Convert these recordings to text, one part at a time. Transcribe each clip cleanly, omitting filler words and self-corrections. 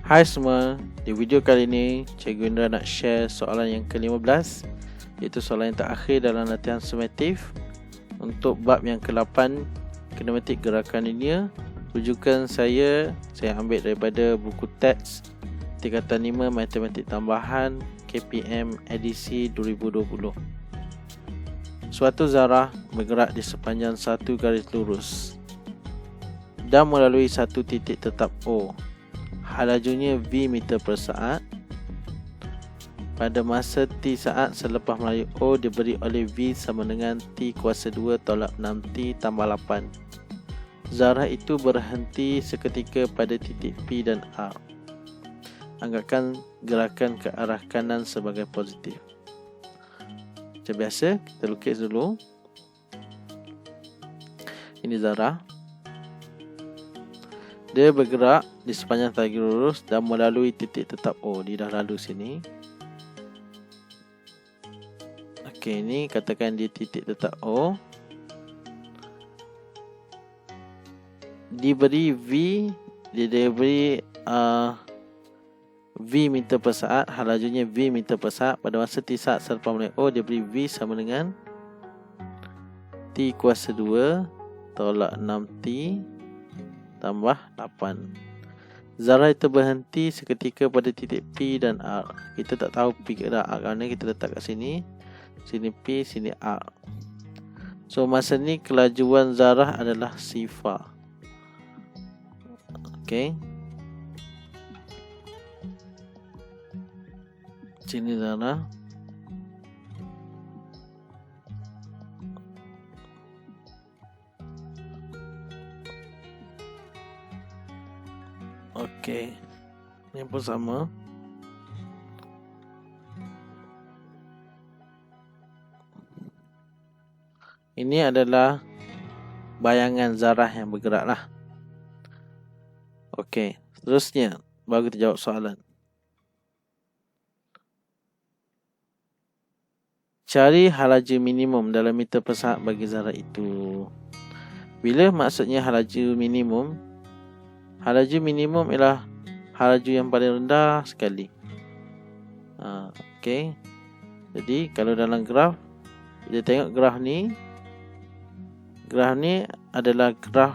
Hai semua, di video kali ini Cikgu Indra nak share soalan yang ke-15, iaitu soalan yang terakhir dalam latihan sumatif untuk bab yang ke-8 kinematik gerakan linear. Rujukan saya ambil daripada buku teks tingkatan 5 matematik tambahan KPM edisi 2020. Suatu zarah bergerak di sepanjang satu garis lurus dan melalui satu titik tetap O. Lajunya V meter per saat. Pada masa T saat selepas melalui O diberi oleh V sama dengan T kuasa 2 tolak 6T tambah 8. Zarah itu berhenti seketika pada titik P dan R. Anggapkan gerakan ke arah kanan sebagai positif. Macam biasa, kita lukis dulu. Ini zarah. Dia bergerak di sepanjang garis lurus dan melalui titik tetap O. Dia dah lalu sini. Okey, ini katakan dia titik tetap O. Diberi V, dia diberi V meter per saat. Lajunya V meter per saat. Pada masa T saat selepas melalui O, dia beri V sama dengan T kuasa 2 tolak 6T tambah 8. Zarah itu berhenti seketika pada titik P dan R. Kita tak tahu P ke R kerana kita letak kat sini. Sini P, sini R. So masa ni kelajuan zarah adalah sifar. Okey. Sini zarah. Okey, ini pun sama. Ini adalah bayangan zarah yang bergerak lah. Okey, seterusnya baru kita jawab soalan. Cari laju minimum dalam meter per saat bagi zarah itu. Bila maksudnya laju minimum? Laju minimum ialah laju yang paling rendah sekali. Okey. Jadi kalau dalam graf, kita tengok graf ni. Graf ni adalah graf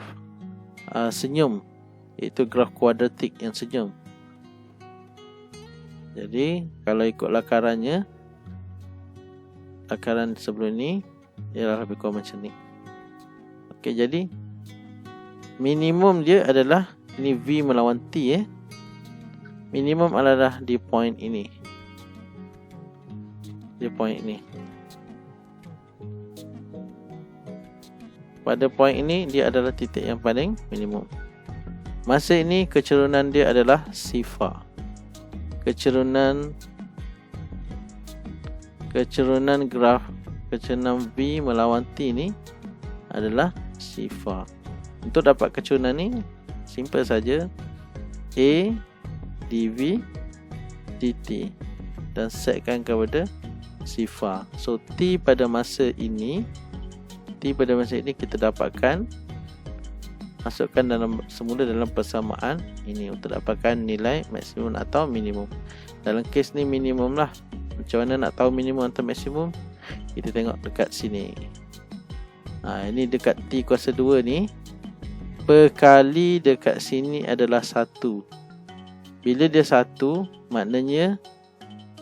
senyum, iaitu graf kuadratik yang senyum. Jadi kalau ikut lakarannya, lakaran sebelum ni ialah lebih kurang macam ni. Okey, jadi minimum dia adalah ini V melawan T. Minimum adalah di point ini. Di point ini. Pada point ini dia adalah titik yang paling minimum. Masa ini kecerunan dia adalah sifar. Kecerunan graf kecerunan V melawan T ni adalah sifar. Untuk dapat kecerunan ni simple saja. A dV dt dan setkan kepada sifar. So T pada masa ini kita dapatkan, masukkan semula dalam persamaan ini untuk dapatkan nilai maksimum atau minimum. Dalam kes ni minimum lah. Macam mana nak tahu minimum atau maksimum? Kita tengok dekat sini. Ini dekat T kuasa 2 ni, perkali dekat sini adalah 1. Bila dia 1, maknanya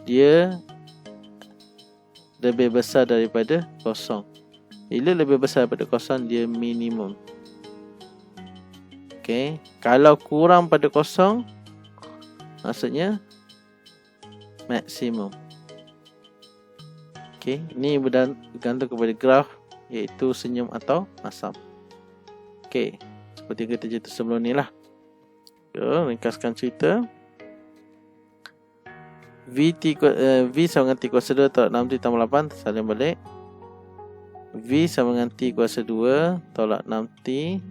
dia lebih besar daripada kosong. Bila lebih besar daripada kosong, dia minimum. Okey, kalau kurang pada kosong, maksudnya maksimum. Okey, ini bergantung kepada graf, iaitu senyum atau masam. Okey, seperti kita cerita sebelum ni lah. Ringkaskan cerita. V sama dengan T kuasa 2 tolak 6T tambah 8. Salin balik. V sama dengan T kuasa 2 tolak 6T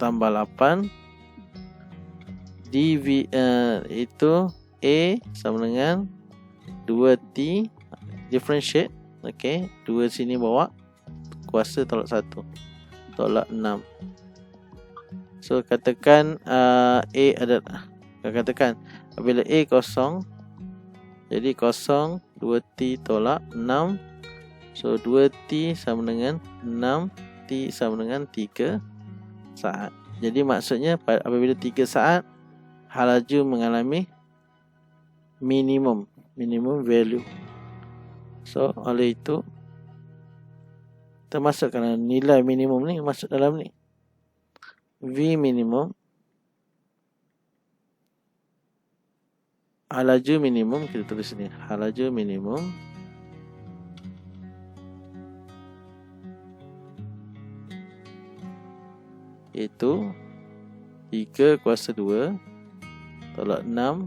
tambah 8. dV itu A sama dengan 2T differentiate. Okey, 2 sini bawa kuasa tolak 1 tolak 6. So katakan A adalah, katakan apabila A kosong, jadi kosong 2T tolak 6. So 2T sama dengan 6T sama dengan 3 saat. Jadi maksudnya apabila 3 saat laju mengalami minimum value. So oleh itu kita masukkan nilai minimum ni masuk dalam ni. V minimum laju minimum, kita tulis ni laju minimum iaitu 3 kuasa 2 tolak 6,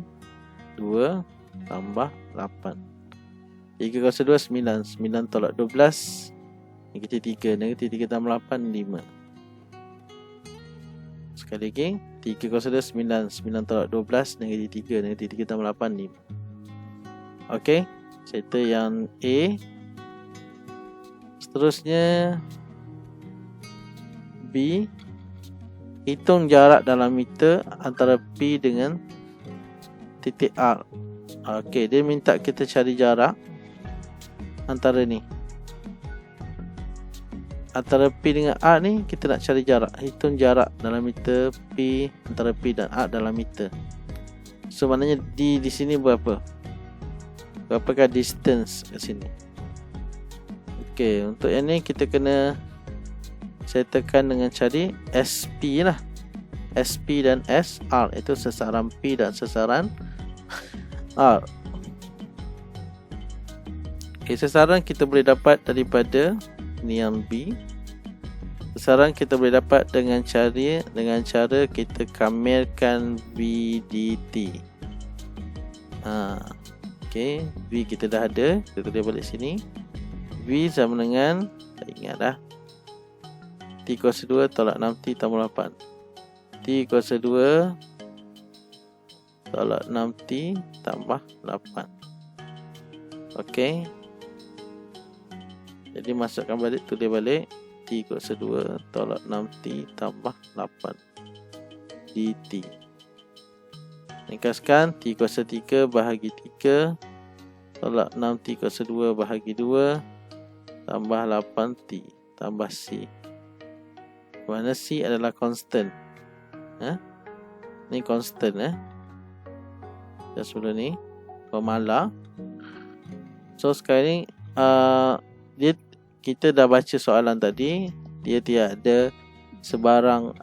2 tambah 8. 3 kuasa 2 9, 9 tolak 12 negatif 3, negatif 3 tambah 8 5. Sekali lagi, 3 kuasa 2 9, 9 tolak 12 negatif 3, negatif 3 tambah 8 5. Okey, settle yang A. Seterusnya B, hitung jarak dalam meter antara P dengan titik R. Okey, dia minta kita cari jarak antara ni. Antara P dengan R ni kita nak cari jarak. Hitung jarak dalam meter P antara P dan R dalam meter. So maknanya di sini berapa? Berapakah distance kat sini? Okey, untuk yang ni kita kena settlekan dengan cari SP lah. SP dan SR itu sasaran P dan sasaran R. Okay, sasaran kita boleh dapat daripada ni yang B. Sasaran kita boleh dapat dengan cara kita kamelkan VDT. Okay, V kita dah ada, kita tulis balik sini. V sama dengan, tak ingat dah, T kuasa 2 tolak 6T tambah 8. T kuasa 2 tolak 6T tambah 8. Okey. Jadi masukkan balik, tulis balik. T kuasa 2 tolak 6T tambah 8 dt. Ringkaskan, T kuasa 3 bahagi 3 tolak 6T kuasa 2 bahagi 2 tambah 8T tambah C. Mana C adalah constant. Ni constant dan sebelum ni formula. So sekarang ni kita dah baca soalan tadi. Dia tidak ada sebarang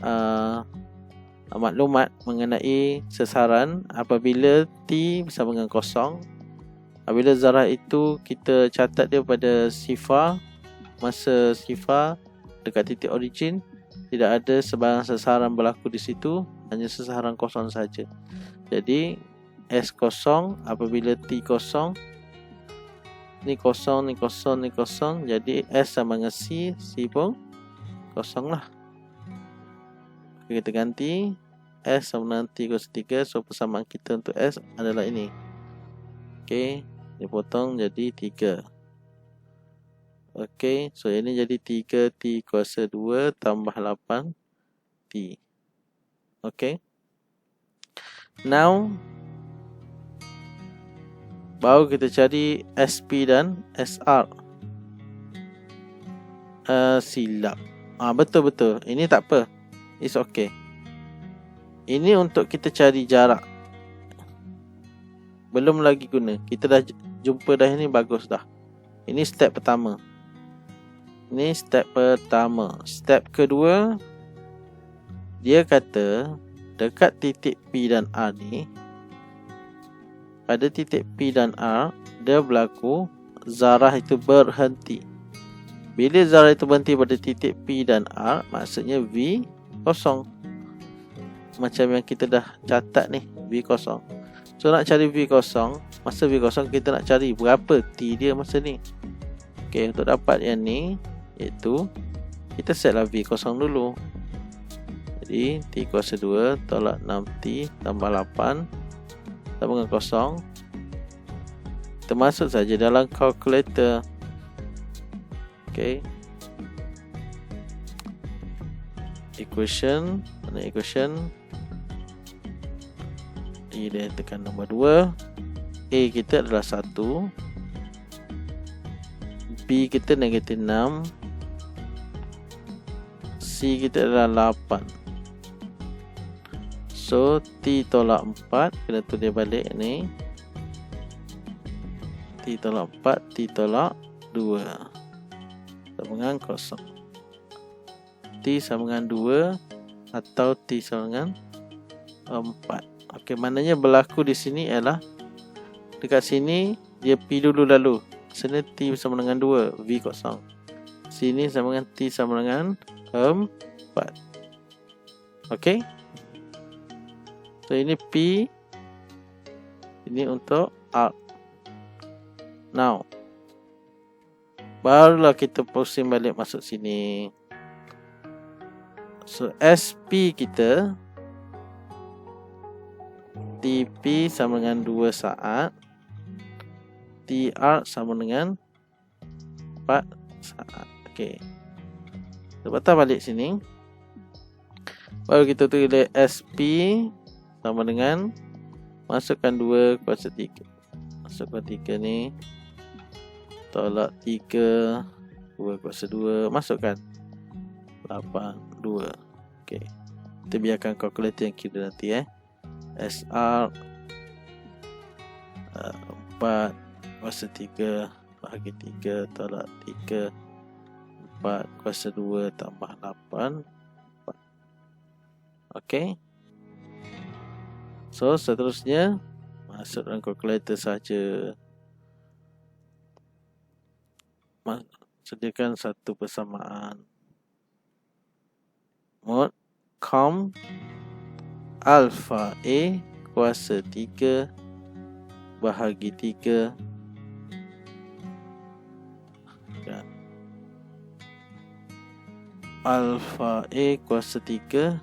maklumat mengenai sasaran apabila T bersama dengan kosong. Apabila zarah itu kita catat dia pada sifar, masa sifar dekat titik origin, tidak ada sebarang sasaran berlaku di situ, hanya sasaran kosong saja. Jadi S kosong apabila T kosong, ni kosong, ni kosong, ni kosong, jadi S sama dengan C, C pun kosong lah. Kita ganti S sama dengan T kuasa 3. So persamaan kita untuk S adalah ini. Okey, dipotong jadi 3. Okey, so ini jadi 3T kuasa 2 tambah 8T. Okey. Now baru kita cari SP dan SR. Silap. Betul-betul. Ini tak apa. It's okay. Ini untuk kita cari jarak. Belum lagi guna. Kita dah jumpa dah, ini bagus dah. Ini step pertama. Ini step pertama. Step kedua, dia kata dekat titik P dan R ni, pada titik P dan R, dia berlaku zarah itu berhenti. Bila zarah itu berhenti pada titik P dan R, maksudnya V kosong. Macam yang kita dah catat ni, V kosong. So nak cari V kosong, masa V kosong kita nak cari berapa T dia masa ni. Okay, untuk dapat yang ni, iaitu kita set lah V kosong dulu. Jadi T kuasa 2 tolak 6T tambah 8 sama dengan kosong. Kita masuk saja dalam calculator. Okay, equation Mana equation? E dia tekan nombor 2. A kita adalah 1. B kita negatif 6. C kita adalah 8. So T tolak 4. Kena tulis balik ni. T tolak 4. T tolak 2 sama dengan 0. T sama dengan 2 atau T sama dengan 4. Okey, maknanya berlaku di sini ialah dekat sini dia P dulu lalu. Sini T sama dengan 2, V kosong. Sini sama dengan T sama dengan 4. Okey. So ini P. Ini untuk arc. Now barulah kita pusing balik masuk sini. So SP kita TP sama dengan 2 saat. TR sama dengan 4 saat. Okey. Kita patah balik sini. Baru kita tulis SP sama dengan masukkan 2 kuasa 3. Masukkan 3 ni. Tolak 3. 2 kuasa 2. Masukkan 8, 2. Okey. Kita biarkan kalkulator yang kira nanti SR 4 kuasa 3 bahagi 3 tolak 3 4 kuasa 2 tambah 8 4. Okey. So seterusnya masuk dalam kalkulator saja. Sediakan satu persamaan. Mod com alpha A kuasa 3 bahagi 3 kan. Alpha A kuasa 3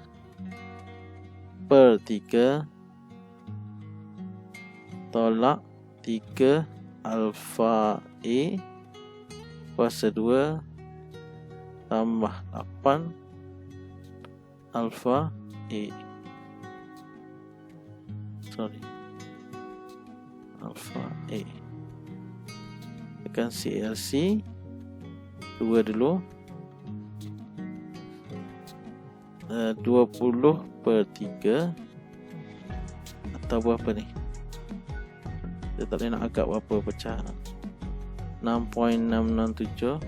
per 3 tolak 3 alpha A kuasa 2 tambah 8 alpha A. Alpha A. Tekan CLC 2 dulu. 20 per 3 atau berapa ni? Kita tak boleh nak agak berapa pecah. 6.667.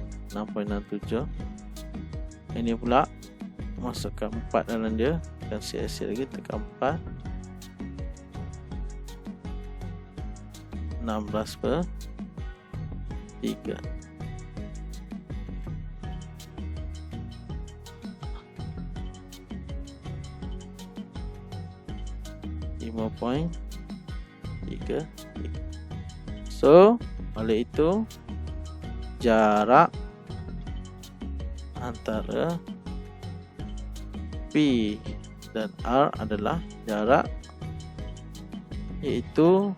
Ini pula masukkan 4 dalam dia. Tekan CLC lagi, tekan 4. 16 per 3. So oleh itu jarak antara P dan R adalah jarak iaitu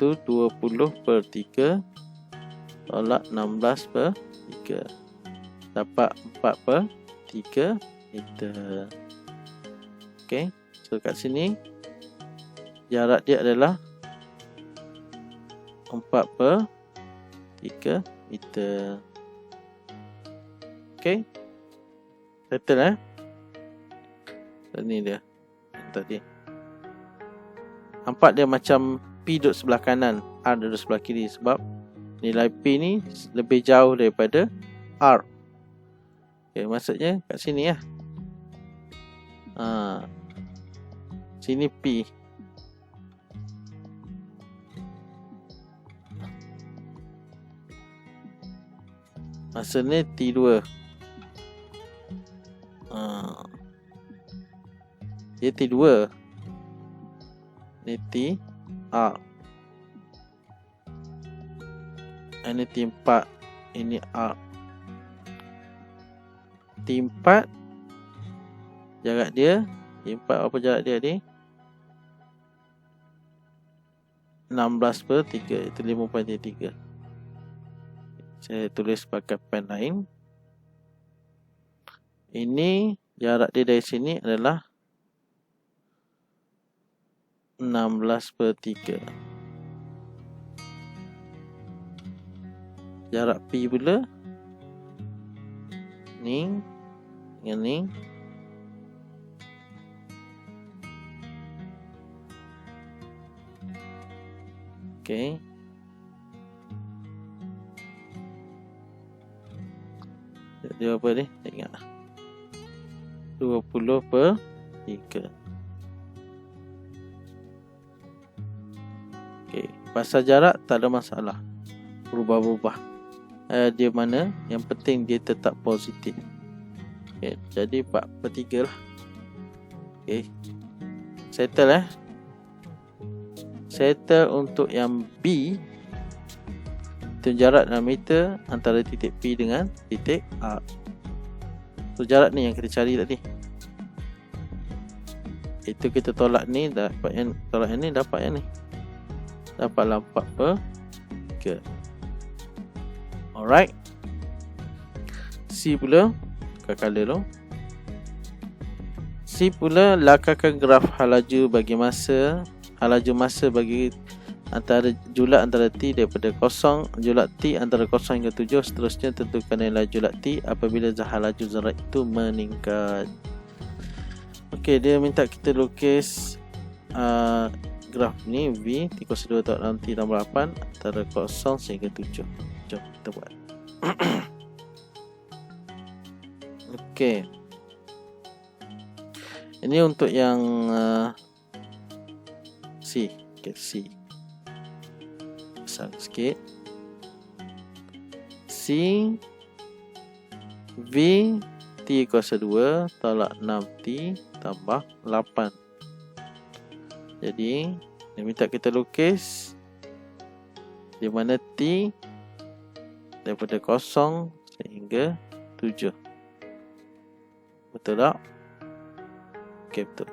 20 per 3 tolak 16 per 3 dapat 4 per 3 meter. Okey, so kat sini jarak dia adalah 4 per 3 meter. Okey, settle ini dia tadi. Nampak dia macam P duduk sebelah kanan, R duduk sebelah kiri sebab nilai P ni lebih jauh daripada R. Okay, maksudnya kat sini sini P. Maksudnya T2. Dia T2. Ini T R. Ini T4. Ini R. T4 jarak dia. T4 apa jarak dia ni? 6 16/3, itu 5.3. Saya tulis pakai pen lain. Ini jarak dia dari sini adalah 16/3. Jarak P pula ni dengan ni okey. Dia apa ni? Tak ingat. 20/3. Okey, pasal jarak tak ada masalah. Berubah-ubah. Dia mana? Yang penting dia tetap positif. Okey, jadi 4/3 lah. Okey. Settle Settle untuk yang B. Itu jarak dalam meter antara titik P dengan titik A. So jarak ni yang kita cari tadi. Itu kita tolak ni, dapat yang tolak yang ni, dapat yang ni. Dapatlah 4/3. Alright. C pula, tukar colour dulu. C pula, lakarkan graf halaju bagi masa, halaju masa bagi antara julat antara T daripada 0, julat T antara 0 hingga 7. Seterusnya tentukan nilai julat T apabila halaju zarah itu meningkat. Okey, dia minta kita lukis graf ni V T+2 tolak 6 T tambah 8 antara 0 sehingga 7. Jom kita buat. Okey. Ini untuk yang C. Okay, C. Besar sikit. C V T kuasa 2 tolak 6T tambah 8. Jadi dia minta kita lukis di mana T daripada 0 sehingga 7. Betul tak? Okey, betul.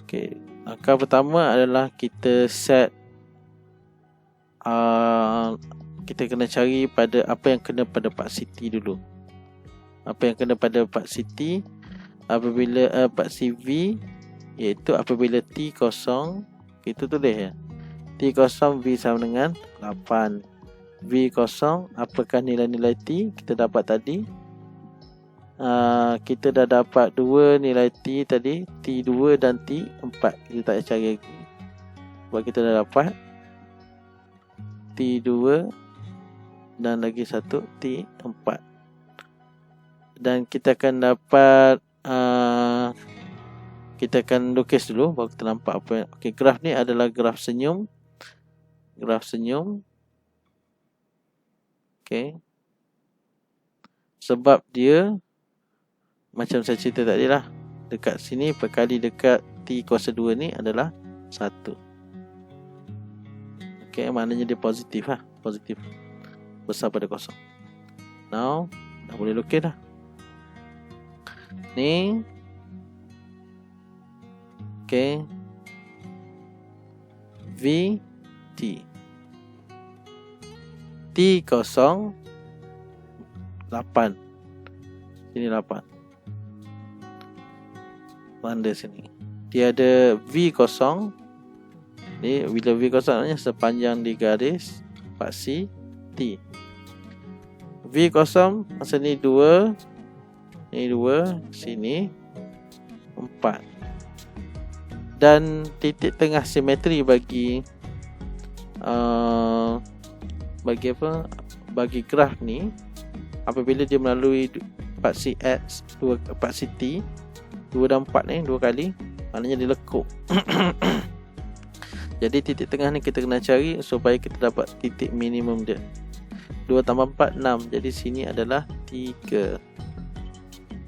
Okey, langkah pertama adalah kita set kita kena cari pada apa yang kena pada part T dulu. Apa yang kena pada part T apabila part CV, iaitu apabila T kosong, kita tulis ya. T kosong V sama dengan 8. V kosong, apakah nilai-nilai T kita dapat tadi? Kita dah dapat 2 nilai T tadi, T2 dan T4. Kita tak payah cari lagi sebab kita dah dapat T2 dan lagi satu T4. Dan kita akan dapat kita akan lukis dulu baru kita nampak apa. Okey, graf ni adalah graf senyum. Graf senyum. Okey. Sebab dia macam saya cerita tadi lah, dekat sini perkali dekat T kuasa 2 ni adalah 1. Okey, maknanya dia positif lah. Positif. Besar pada 0. Now, dah boleh lukis dah. Ni. Okey. V T. T kosong 8. Sini 8. Tanda sini. Dia ada V kosong. Ni bila V kosong maknanya sepanjang di garis part C T. V kosong masa ni 2. Ni 2, sini 4. Dan titik tengah simetri bagi bagi apa? Bagi graf ni apabila dia melalui part CX, part CT 2 dan 4 ni 2 kali, maknanya dia lekuk. Jadi titik tengah ni kita kena cari supaya kita dapat titik minimum dia. 2 tambah 4 6. Jadi sini adalah 3.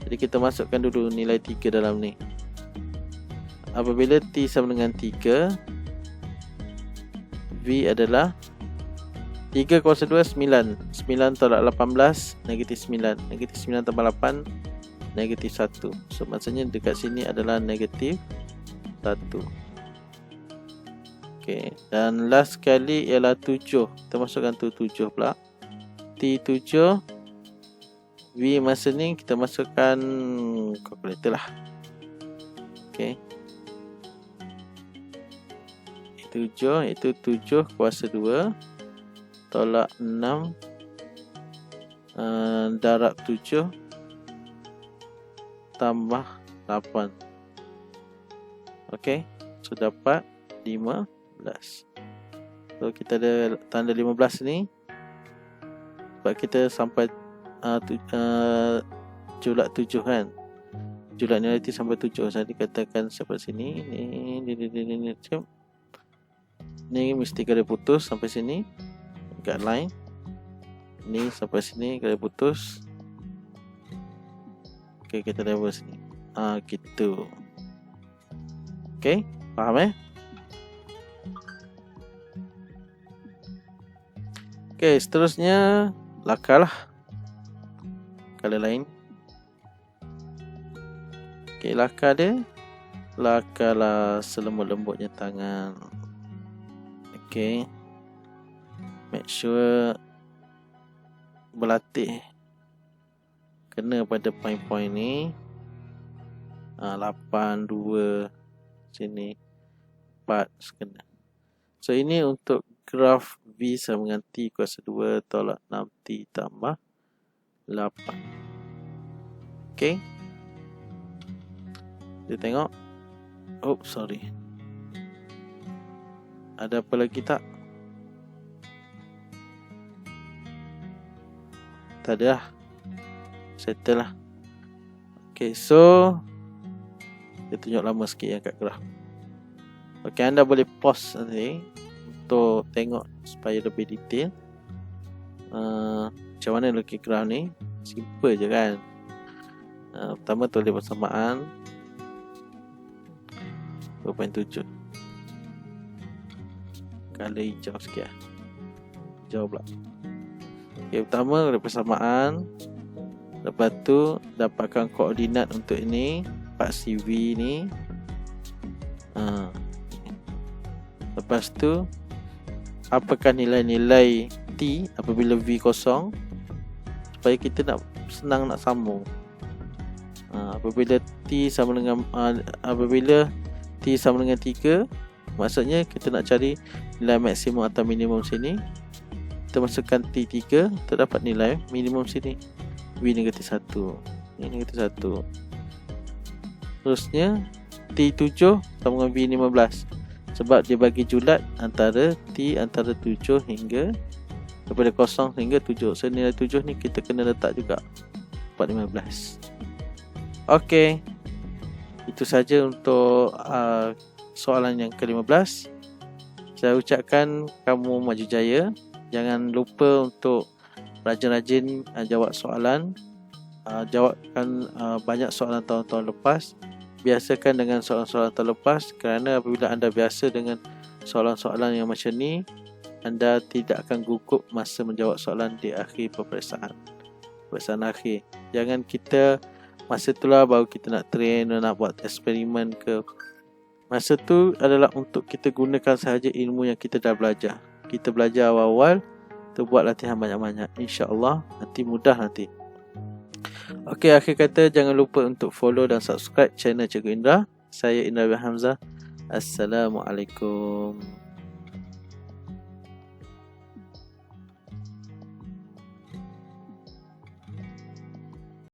Jadi kita masukkan dulu nilai 3 dalam ni. Apabila T sama dengan 3, V adalah 3 kuasa 2 9. 9 tolak 18 negatif 9. Negatif 9 tambah 8 negatif 1. So maksudnya dekat sini adalah negatif 1. Okey, dan last sekali ialah 7. Kita masukkan tu 7 pula. T7 V masa ni kita masukkan kalkulator lah. Okey. 7 iaitu 7 kuasa 2 tolak 6 darab 7 tambah 8. Okey, so dapat 15. So kita ada tanda 15 ni sebab kita sampai julat 7 kan. Julat nilai sampai 7. Saya dikatakan sampai sini ni mesti garis putus sampai sini dekat line. Ni sampai sini garis putus. Okey, kita level sini. Gitu. Okey, faham Okey, seterusnya lakar lah. Kala lain. Okey, lakar dia. Lakarlah selembut-lembutnya tangan. Okey. Make sure berlatih kena pada point-point ni. 8, 2 sini 4 kena. So ini untuk graf V sama dengan T kuasa 2 tolak 6T tambah 8. Okey. Kita tengok. Oh, sorry. Ada apa lagi tak? Tak ada lah. Settle lah. Okay, so kita tunjuk lama sikit yang kat graf. Okay, anda boleh pause nanti untuk tengok supaya lebih detail. Macam mana lukis graf ni? Simple je kan. Pertama tulis persamaan 2.7. Color hijau sikit lah. Hijau pula. Okay, pertama ada persamaan. Lepas tu dapatkan koordinat untuk ini, part CV ni. Lepas tu apakah nilai-nilai T apabila V kosong, supaya kita senang nak sambung. Apabila T sama dengan apabila T sama dengan 3, maksudnya kita nak cari nilai maksimum atau minimum sini. Kita masukkan T3 untuk dapat nilai minimum sini. V negatif 1. Ini negatif 1. Terusnya T7 sama dengan V15. Sebab dia bagi julat antara T antara 7 hingga daripada 0 hingga 7. So nilai 7 ni kita kena letak juga 415. Okey. Itu saja untuk soalan yang ke-15. Saya ucapkan kamu maju jaya. Jangan lupa untuk rajin-rajin jawab soalan. Jawabkan banyak soalan tahun-tahun lepas. Biasakan dengan soalan-soalan terlepas, kerana apabila anda biasa dengan soalan-soalan yang macam ni, anda tidak akan gugup masa menjawab soalan di akhir peperiksaan akhir. Jangan kita masa itulah baru kita nak train, nak buat eksperimen ke. Masa tu adalah untuk kita gunakan sahaja ilmu yang kita dah belajar. Kita belajar awal-awal, kita buat latihan banyak-banyak. InsyaAllah nanti mudah nanti. Okey, akhir kata jangan lupa untuk follow dan subscribe channel Cikgu Indra. Saya Indra bin Hamzah. Assalamualaikum.